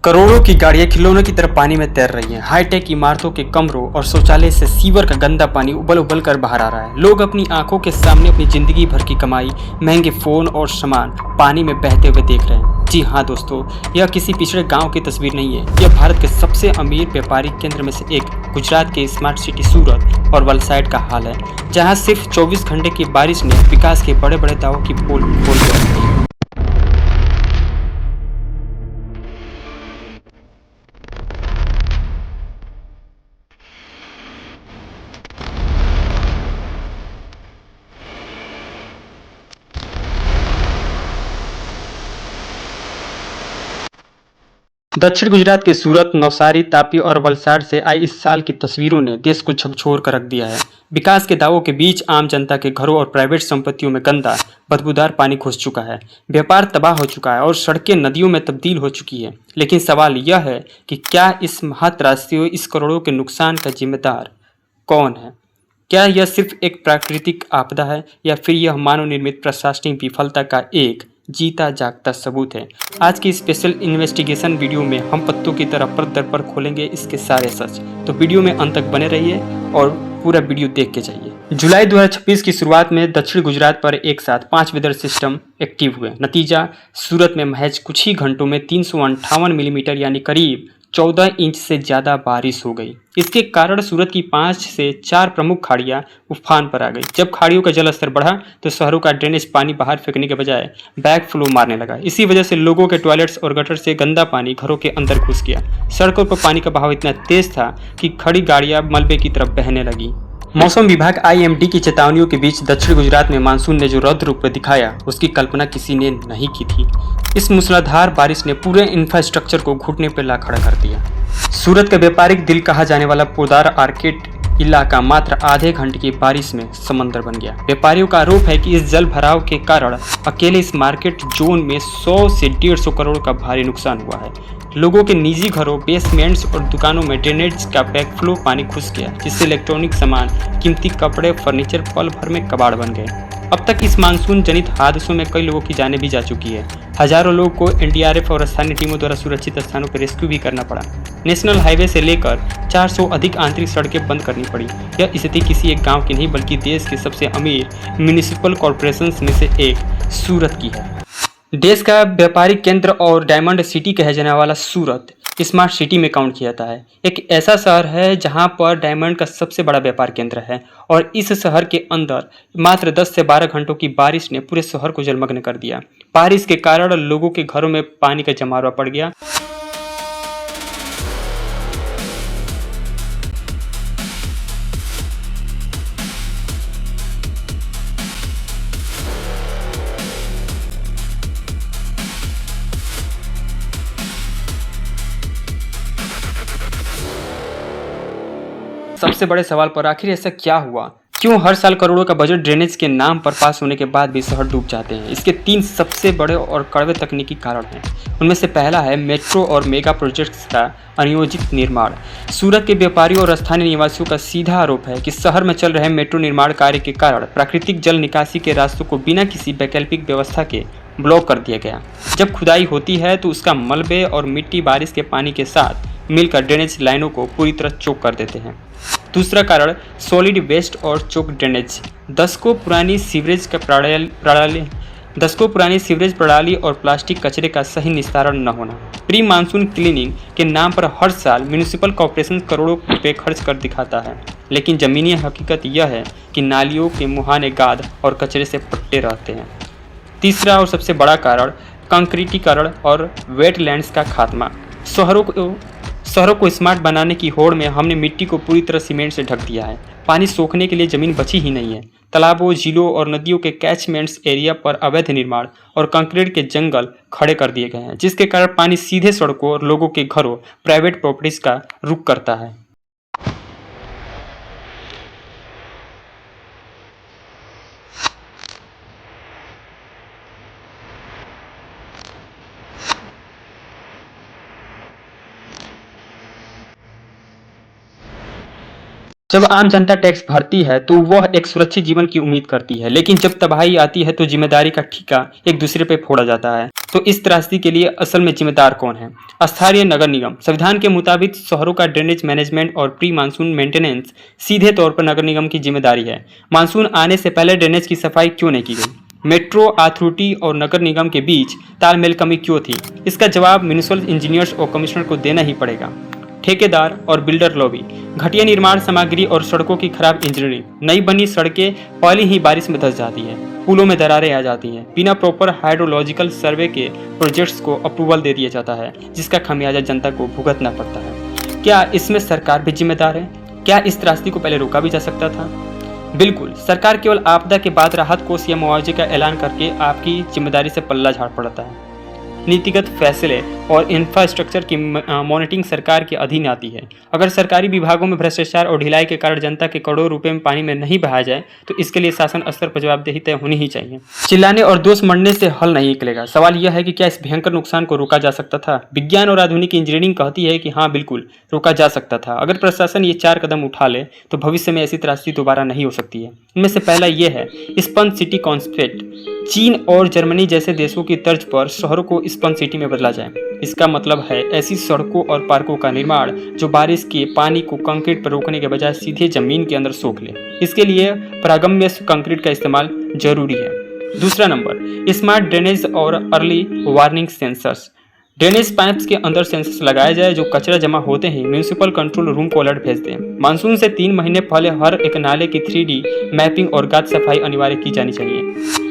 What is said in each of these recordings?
करोड़ों की गाड़ियां खिलौनों की तरह पानी में तैर रही हैं। हाईटेक इमारतों के कमरों और शौचालय से सीवर का गंदा पानी उबल उबल कर बाहर आ रहा है। लोग अपनी आंखों के सामने अपनी जिंदगी भर की कमाई, महंगे फोन और सामान पानी में बहते हुए देख रहे हैं। जी हाँ दोस्तों, यह किसी पिछड़े गांव की तस्वीर नहीं है। यह भारत के सबसे अमीर व्यापारिक केंद्र में से एक गुजरात के स्मार्ट सिटी सूरत और वलसाड का हाल है, जहाँ सिर्फ 24 घंटे की बारिश ने विकास के बड़े बड़े दावों की पोल खोल कर रख दी है। दक्षिण गुजरात के सूरत, नवसारी, तापी और वलसाड से आई इस साल की तस्वीरों ने देश को झकझोर कर रख दिया है। विकास के दावों के बीच आम जनता के घरों और प्राइवेट संपत्तियों में गंदा, बदबूदार पानी घुस चुका है। व्यापार तबाह हो चुका है और सड़कें नदियों में तब्दील हो चुकी है। लेकिन सवाल यह है कि क्या इस महात्रासदी, इस करोड़ों के नुकसान का जिम्मेदार कौन है? क्या यह सिर्फ एक प्राकृतिक आपदा है या फिर यह मानव निर्मित प्रशासनिक विफलता का एक जीता जागता सबूत है? आज की स्पेशल इन्वेस्टिगेशन वीडियो में हम पत्तों की तरह परत दर पर खोलेंगे इसके सारे सच। तो वीडियो में अंत तक बने रहिए और पूरा वीडियो देख के जाइए। जुलाई 2026 की शुरुआत में दक्षिण गुजरात पर एक साथ 5 वेदर सिस्टम एक्टिव हुए। नतीजा, सूरत में महज कुछ ही घंटों में 358 मिलीमीटर यानी करीब 14 इंच से ज़्यादा बारिश हो गई। इसके कारण सूरत की 5 से 4 प्रमुख खाड़ियां उफान पर आ गई। जब खाड़ियों का जल स्तर बढ़ा तो शहरों का ड्रेनेज पानी बाहर फेंकने के बजाय बैक फ्लो मारने लगा। इसी वजह से लोगों के टॉयलेट्स और गटर से गंदा पानी घरों के अंदर घुस गया। सड़कों पर पानी का बहाव इतना तेज था कि खड़ी गाड़ियां मलबे की तरफ बहने लगी। मौसम विभाग IMD की चेतावनियों के बीच दक्षिण गुजरात में मानसून ने जो रौद्र रूप दिखाया, उसकी कल्पना किसी ने नहीं की थी। इस मूसलाधार बारिश ने पूरे इंफ्रास्ट्रक्चर को घुटने पर ला खड़ा कर दिया। सूरत का व्यापारिक दिल कहा जाने वाला पोदार आर्केड इलाका मात्र आधे घंटे की बारिश में समंदर बन गया। व्यापारियों का आरोप है कि इस जल भराव के कारण अकेले इस मार्केट जोन में 100 से 150 करोड़ का भारी नुकसान हुआ है। लोगों के निजी घरों, बेसमेंट्स और दुकानों में ड्रेनेज का बैकफ्लो पानी घुस गया, जिससे इलेक्ट्रॉनिक सामान, कीमती कपड़े, फर्नीचर पल भर में कबाड़ बन गए। अब तक इस मानसून जनित हादसों में कई लोगों की जानें भी जा चुकी है। हजारों लोगों को NDRF और स्थानीय टीमों द्वारा सुरक्षित स्थानों पर रेस्क्यू भी करना पड़ा। नेशनल हाईवे से लेकर 400 अधिक आंतरिक सड़कें बंद करनी पड़ी। यह स्थिति किसी एक गांव की नहीं बल्कि देश के सबसे अमीर म्यूनिसिपल कॉरपोरेशंस में से एक सूरत की है। देश का व्यापारिक केंद्र और डायमंड सिटी कहे जाने वाला सूरत स्मार्ट सिटी में काउंट किया जाता है। एक ऐसा शहर है जहां पर डायमंड का सबसे बड़ा व्यापार केंद्र है और इस शहर के अंदर मात्र 10 से 12 घंटों की बारिश ने पूरे शहर को जलमग्न कर दिया। बारिश के कारण लोगों के घरों में पानी का जमावड़ा पड़ गया। सबसे बड़े सवाल पर आखिर ऐसा क्या हुआ? क्यों हर साल करोड़ों का बजट ड्रेनेज के नाम पर पास होने के बाद भी शहर डूब जाते हैं? इसके 3 सबसे बड़े और कड़वे तकनीकी कारण हैं। उनमें से पहला है मेट्रो और मेगा प्रोजेक्ट्स का अनियोजित निर्माण। सूरत के व्यापारियों और स्थानीय निवासियों का सीधा आरोप है कि शहर में चल रहे मेट्रो निर्माण कार्य के कारण प्राकृतिक जल निकासी के रास्तों को बिना किसी वैकल्पिक व्यवस्था के ब्लॉक कर दिया गया। जब खुदाई होती है तो उसका मलबे और मिट्टी बारिश के पानी के साथ मिलकर ड्रेनेज लाइनों को पूरी तरह चोक कर देते हैं। दूसरा कारण सॉलिड वेस्ट और चोक ड्रेनेज। दशकों पुरानी सीवरेज प्रणाली और प्लास्टिक कचरे का सही निस्तारण न होना। प्री मानसून क्लीनिंग के नाम पर हर साल म्यूनिसिपल कॉर्पोरेशन करोड़ों रुपए खर्च कर दिखाता है, लेकिन जमीनी हकीकत यह है कि नालियों के मुहाने गाद और कचरे से पट्टे रहते हैं। तीसरा और सबसे बड़ा कारण कंक्रीटीकरण और वेटलैंड्स का खात्मा। शहरों को स्मार्ट बनाने की होड़ में हमने मिट्टी को पूरी तरह सीमेंट से ढक दिया है। पानी सोखने के लिए जमीन बची ही नहीं है। तालाबों, झीलों और नदियों के कैचमेंट्स एरिया पर अवैध निर्माण और कंक्रीट के जंगल खड़े कर दिए गए हैं, जिसके कारण पानी सीधे सड़कों और लोगों के घरों, प्राइवेट प्रॉपर्टीज का रुख करता है। जब आम जनता टैक्स भरती है तो वह एक सुरक्षित जीवन की उम्मीद करती है, लेकिन जब तबाही आती है तो जिम्मेदारी का ठीका एक दूसरे पे फोड़ा जाता है। तो इस त्रासदी के लिए असल में जिम्मेदार कौन है? स्थानीय नगर निगम। संविधान के मुताबिक शहरों का ड्रेनेज मैनेजमेंट और प्री मानसून मेंटेनेंस सीधे तौर पर नगर निगम की जिम्मेदारी है। मानसून आने से पहले ड्रेनेज की सफाई क्यों नहीं की गई? मेट्रो अथॉरिटी और नगर निगम के बीच तालमेल कमी क्यों थी? इसका जवाब म्यूनिसिपल इंजीनियर्स और कमिश्नर को देना ही पड़ेगा। ठेकेदार और बिल्डर लॉबी। घटिया निर्माण सामग्री और सड़कों की खराब इंजीनियरिंग। नई बनी सड़कें पहली ही बारिश में धंस जाती हैं, पुलों में दरारें आ जाती हैं, बिना प्रॉपर हाइड्रोलॉजिकल सर्वे के प्रोजेक्ट्स को अप्रूवल दे दिया जाता है, जिसका खमियाजा जनता को भुगतना पड़ता है। क्या इसमें सरकार भी जिम्मेदार है? क्या इस त्रासदी को पहले रोका भी जा सकता था? बिल्कुल, सरकार केवल आपदा के बाद राहत कोष या मुआवजे का ऐलान करके आपकी जिम्मेदारी से पल्ला झाड़ पड़ता है। नीतिगत फैसले और इंफ्रास्ट्रक्चर की मॉनिटरिंग सरकार के अधीन आती है। अगर सरकारी विभागों में भ्रष्टाचार और ढिलाई के कारण जनता के करोड़ों रुपए में पानी में नहीं बहाया जाए तो इसके लिए शासन स्तर पर जवाबदेही तय होनी ही चाहिए। चिल्लाने और दोष मढ़ने से हल नहीं निकलेगा। सवाल यह है कि क्या इस भयंकर नुकसान को रोका जा सकता था? विज्ञान और आधुनिक इंजीनियरिंग कहती है कि हाँ, बिल्कुल रोका जा सकता था। अगर प्रशासन ये 4 कदम उठा ले तो भविष्य में ऐसी त्रासदी दोबारा नहीं हो सकती है। इनमें से पहला ये है स्पंज सिटी कॉन्सेप्ट। चीन और जर्मनी जैसे देशों की तर्ज पर शहरों को स्पंज सिटी में बदला जाए। इसका मतलब है ऐसी सड़कों और पार्कों का निर्माण जो बारिश के पानी को कंक्रीट पर रोकने के बजाय सीधे जमीन के अंदर सोख ले। इसके लिए प्रागम्य कंक्रीट का इस्तेमाल जरूरी है। दूसरा नंबर, स्मार्ट ड्रेनेज और early warning sensors. Drainage pipes के अंदर सेंसर्स लगाया जाए जो कचरा जमा होते ही म्यूनिसिपल कंट्रोल रूम को अलर्ट भेज दें। मानसून से 3 महीने पहले हर एक नाले की 3D मैपिंग और गाद सफाई अनिवार्य की जानी चाहिए।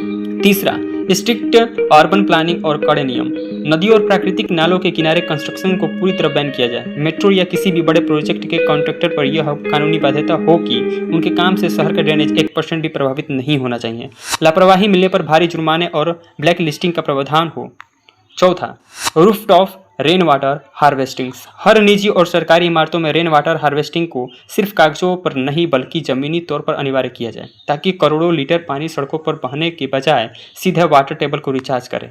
तीसरा, स्ट्रिक्ट अर्बन प्लानिंग और कड़े नियम। नदियों और प्राकृतिक नालों के किनारे कंस्ट्रक्शन को पूरी तरह बैन किया जाए। मेट्रो या किसी भी बड़े प्रोजेक्ट के कॉन्ट्रैक्टर पर यह कानूनी बाध्यता हो कि उनके काम से शहर का ड्रेनेज 1% भी प्रभावित नहीं होना चाहिए। लापरवाही मिलने पर भारी जुर्माने और ब्लैक लिस्टिंग का प्रावधान हो। चौथा, रूफटॉप रेन वाटर हार्वेस्टिंग। हर निजी और सरकारी इमारतों में रेन वाटर हार्वेस्टिंग को सिर्फ कागजों पर नहीं बल्कि जमीनी तौर पर अनिवार्य किया जाए, ताकि करोड़ों लीटर पानी सड़कों पर बहने के बजाय सीधे वाटर टेबल को रिचार्ज करे।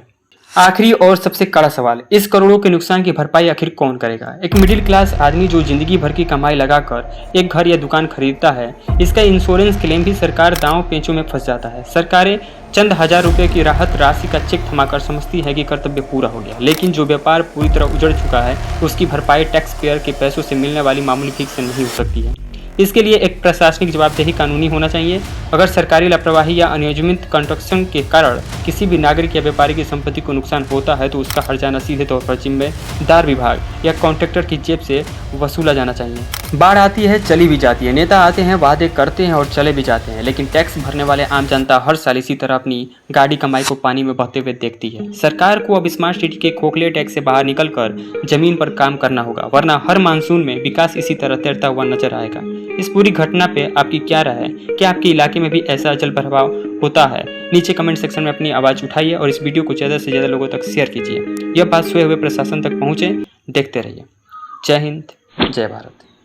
आखिरी और सबसे कड़ा सवाल, इस करोड़ों के नुकसान की भरपाई आखिर कौन करेगा? एक मिडिल क्लास आदमी जो जिंदगी भर की कमाई लगाकर एक घर या दुकान खरीदता है, इसका इंश्योरेंस क्लेम भी सरकार दांव पेचों में फंस जाता है। सरकारें चंद हजार रुपए की राहत राशि का चेक थमाकर समझती है कि कर्तव्य पूरा हो गया, लेकिन जो व्यापार पूरी तरह उजड़ चुका है उसकी भरपाई टैक्स पेयर के पैसों से मिलने वाली मामूली भीख से नहीं हो सकती है। इसके लिए एक प्रशासनिक जवाबदेही कानूनी होना चाहिए। अगर सरकारी लापरवाही या अनियमित कंस्ट्रक्शन के कारण किसी भी नागरिक या व्यापारी की संपत्ति को नुकसान होता है तो उसका हर्जाना सीधे तौर पर जिम्मेदार विभाग या कॉन्ट्रैक्टर की जेब से वसूला जाना चाहिए। बाढ़ आती है, चली भी जाती है, नेता आते हैं, वादे करते हैं और चले भी जाते हैं, लेकिन टैक्स भरने वाले आम जनता हर साल इसी तरह अपनी गाड़ी कमाई को पानी में बहते हुए देखती है। सरकार को अब स्मार्ट सिटी के खोखले टैक्स से बाहर निकलकर जमीन पर काम करना होगा, वरना हर मानसून में विकास इसी तरह तैरता हुआ नजर आएगा। इस पूरी घटना पे आपकी क्या राय है? क्या आपके इलाके में भी ऐसा जल भराव होता है? नीचे कमेंट सेक्शन में अपनी आवाज़ उठाइए और इस वीडियो को ज़्यादा से ज़्यादा लोगों तक शेयर कीजिए। यह बात सोए हुए प्रशासन तक पहुँचे। देखते रहिए। जय हिंद, जय भारत।